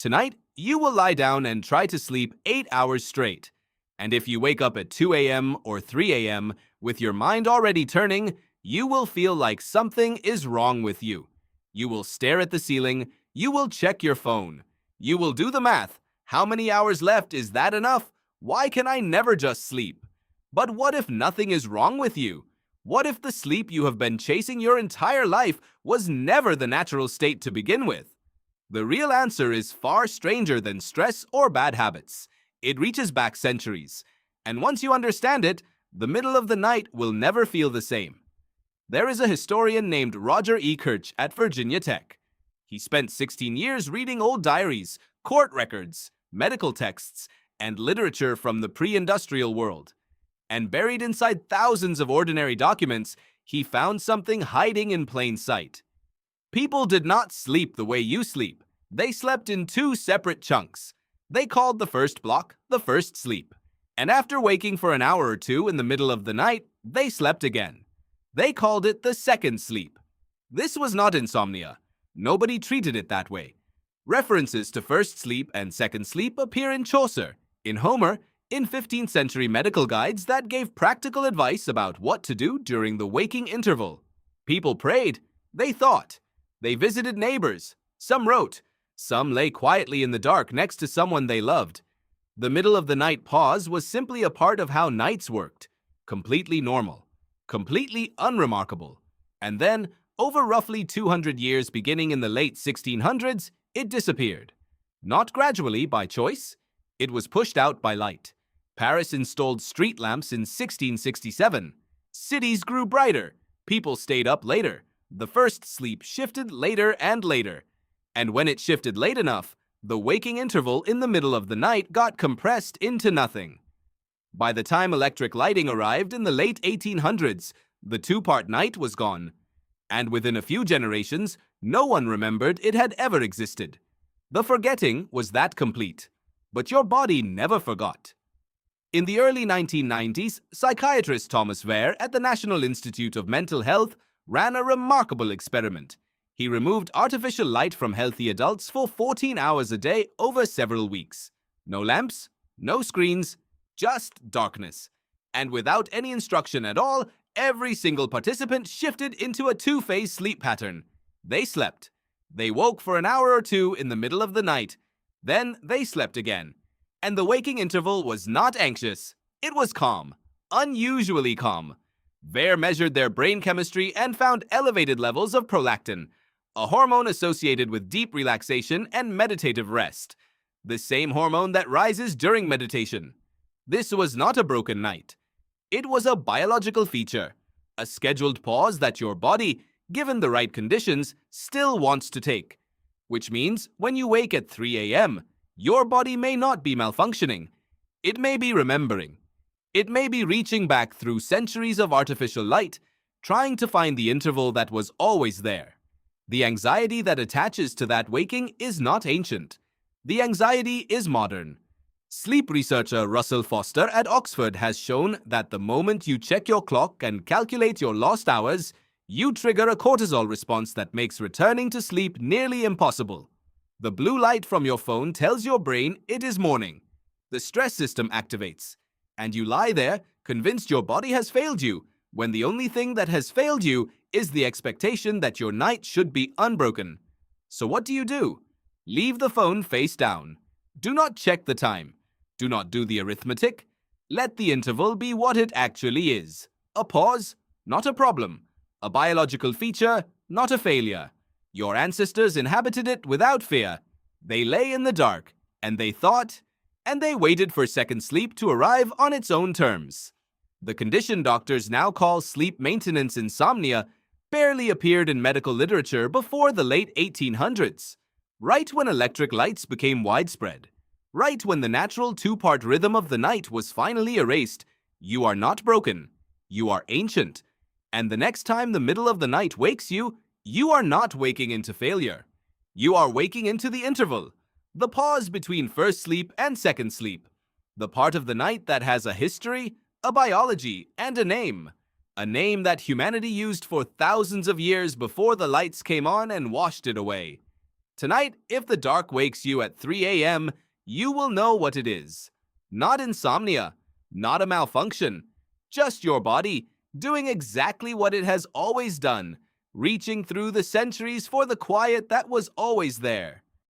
Tonight, you will lie down and try to sleep 8 hours straight. And if you wake up at 2 a.m. or 3 a.m. with your mind already turning, you will feel like something is wrong with you. You will stare at the ceiling. You will check your phone. You will do the math. How many hours left? Is that enough? Why can I never just sleep? But what if nothing is wrong with you? What if the sleep you have been chasing your entire life was never the natural state to begin with? The real answer is far stranger than stress or bad habits. It reaches back centuries. And once you understand it, the middle of the night will never feel the same. There is a historian named Roger E. Kirch at Virginia Tech. He spent 16 years reading old diaries, court records, medical texts, and literature from the pre-industrial world. And buried inside thousands of ordinary documents, he found something hiding in plain sight. People did not sleep the way you sleep. They slept in two separate chunks. They called the first block the first sleep. And after waking for an hour or two in the middle of the night, they slept again. They called it the second sleep. This was not insomnia. Nobody treated it that way. References to first sleep and second sleep appear in Chaucer, in Homer, in 15th century medical guides that gave practical advice about what to do during the waking interval. People prayed. They thought. They visited neighbors. Some wrote. Some lay quietly in the dark next to someone they loved. The middle of the night pause was simply a part of how nights worked. Completely normal. Completely unremarkable. And then, over roughly 200 years beginning in the late 1600s, it disappeared. Not gradually by choice. It was pushed out by light. Paris installed street lamps in 1667. Cities grew brighter. People stayed up later. The first sleep shifted later and later. And when it shifted late enough, the waking interval in the middle of the night got compressed into nothing. By the time electric lighting arrived in the late 1800s, the two-part night was gone. And within a few generations, no one remembered it had ever existed. The forgetting was that complete. But your body never forgot. In the early 1990s, psychiatrist Thomas Ware at the National Institute of Mental Health ran a remarkable experiment. He removed artificial light from healthy adults for 14 hours a day over several weeks. No lamps, no screens, just darkness. And without any instruction at all, every single participant shifted into a two-phase sleep pattern. They slept. They woke for an hour or two in the middle of the night. Then they slept again. And the waking interval was not anxious. It was calm. Unusually calm. Ware measured their brain chemistry and found elevated levels of prolactin, a hormone associated with deep relaxation and meditative rest. The same hormone that rises during meditation. This was not a broken night. It was a biological feature. A scheduled pause that your body, given the right conditions, still wants to take. Which means when you wake at 3 a.m., your body may not be malfunctioning. It may be remembering. It may be reaching back through centuries of artificial light, trying to find the interval that was always there. The anxiety that attaches to that waking is not ancient. The anxiety is modern. Sleep researcher Russell Foster at Oxford has shown that the moment you check your clock and calculate your lost hours, you trigger a cortisol response that makes returning to sleep nearly impossible. The blue light from your phone tells your brain it is morning. The stress system activates, and you lie there, convinced your body has failed you, when the only thing that has failed you is the expectation that your night should be unbroken. So what do? Leave the phone face down. Do not check the time. Do not do the arithmetic. Let the interval be what it actually is. A pause, not a problem. A biological feature, not a failure. Your ancestors inhabited it without fear. They lay in the dark, and they thought, and they waited for second sleep to arrive on its own terms. The condition doctors now call sleep maintenance insomnia barely appeared in medical literature before the late 1800s, right when electric lights became widespread, right when the natural two-part rhythm of the night was finally erased. You are not broken. You are ancient. And the next time the middle of the night wakes you, you are not waking into failure. You are waking into the interval, the pause between first sleep and second sleep, the part of the night that has a history, a biology, and a name that humanity used for thousands of years before the lights came on and washed it away. Tonight, if the dark wakes you at 3 a.m., you will know what it is. Not insomnia, not a malfunction, just your body doing exactly what it has always done, reaching through the centuries for the quiet that was always there.